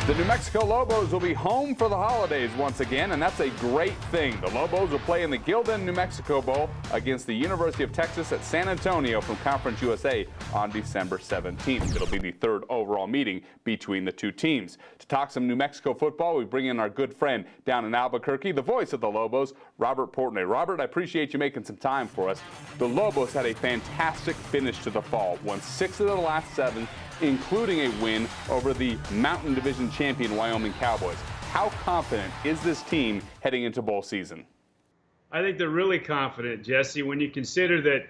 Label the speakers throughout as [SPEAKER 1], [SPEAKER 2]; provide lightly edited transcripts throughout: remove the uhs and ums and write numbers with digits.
[SPEAKER 1] The New Mexico Lobos will be home for the holidays once again, and that's a great thing. The Lobos will play in the Gildan New Mexico Bowl against the University of Texas at San Antonio from Conference USA on December 17th. It'll be the third overall meeting between the two teams. To talk some New Mexico football, we bring in our good friend down in Albuquerque, the voice of the Lobos, Robert Portnoy. Robert, I appreciate you making some time for us. The Lobos had a fantastic finish to the fall, won 6 of their last 7, including a win over the Mountain Division champion Wyoming Cowboys. How confident is this team heading into bowl season?
[SPEAKER 2] I think they're really confident, Jesse, when you consider that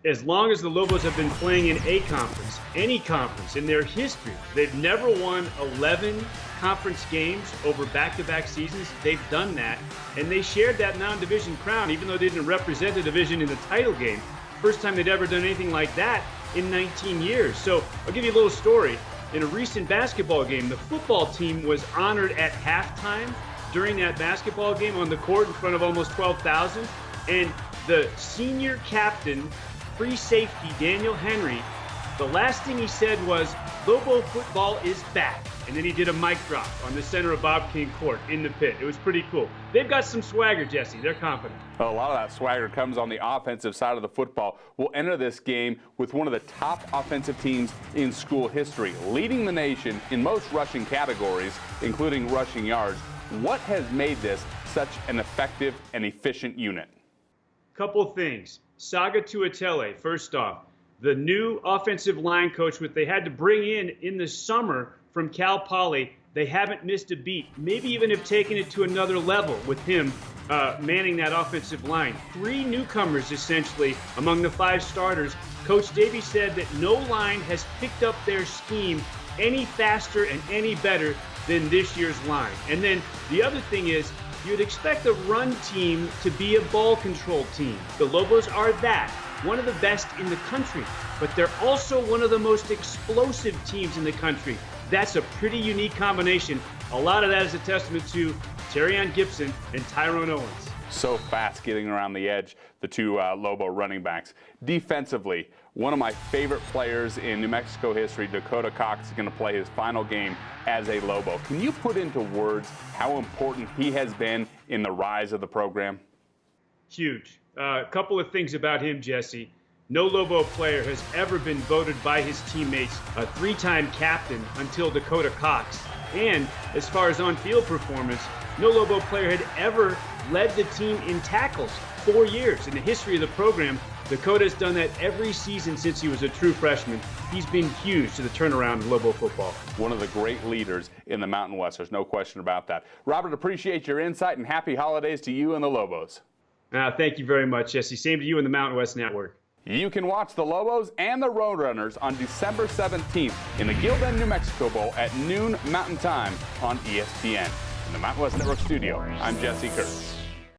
[SPEAKER 2] as long as the Lobos have been playing in a conference, any conference in their history, they've never won 11 conference games over back-to-back seasons. They've done that, and they shared that Mountain Division crown, even though they didn't represent the division in the title game. First time they'd ever done anything like that in 19 years. So I'll give you a little story. In a recent basketball game, the football team was honored at halftime during that basketball game on the court in front of almost 12,000. And the senior captain, free safety, Daniel Henry, the last thing he said was, "Lobo football is back." And then he did a mic drop on the center of Bob King Court in the pit. It was pretty cool. They've got some swagger, Jesse. They're confident.
[SPEAKER 1] Well, a lot of that swagger comes on the offensive side of the football. We'll enter this game with one of the top offensive teams in school history, leading the nation in most rushing categories, including rushing yards. What has made this such an effective and efficient unit?
[SPEAKER 2] Couple things. Saga Tuatele, first off. The new offensive line coach, what they had to bring in the summer from Cal Poly, they haven't missed a beat. Maybe even have taken it to another level with him manning that offensive line. 3 newcomers, essentially, among the 5 starters. Coach Davey said that no line has picked up their scheme any faster and any better than this year's line. And then the other thing is, you'd expect a run team to be a ball control team. The Lobos are that. One of the best in the country, but they're also one of the most explosive teams in the country. That's a pretty unique combination. A lot of that is a testament to Terrion Gibson and Tyrone Owens.
[SPEAKER 1] So fast getting around the edge, the 2 Lobo running backs. Defensively, one of my favorite players in New Mexico history, Dakota Cox, is going to play his final game as a Lobo. Can you put into words how important he has been in the rise of the program?
[SPEAKER 2] Huge. A couple of things about him, Jesse. No Lobo player has ever been voted by his teammates a 3-time captain until Dakota Cox. And as far as on-field performance, no Lobo player had ever led the team in tackles 4 years. In the history of the program, Dakota's done that every season since he was a true freshman. He's been huge to the turnaround of Lobo football. One
[SPEAKER 1] of the great leaders in the Mountain West. There's no question about that. Robert, appreciate your insight, and happy holidays to you and the Lobos.
[SPEAKER 2] Thank you very much, Jesse. Same to you and the Mountain West Network.
[SPEAKER 1] You can watch the Lobos and the Roadrunners on December 17th in the Gildan New Mexico Bowl at noon Mountain Time on ESPN. In the Mountain West Network studio, I'm Jesse Kurtz.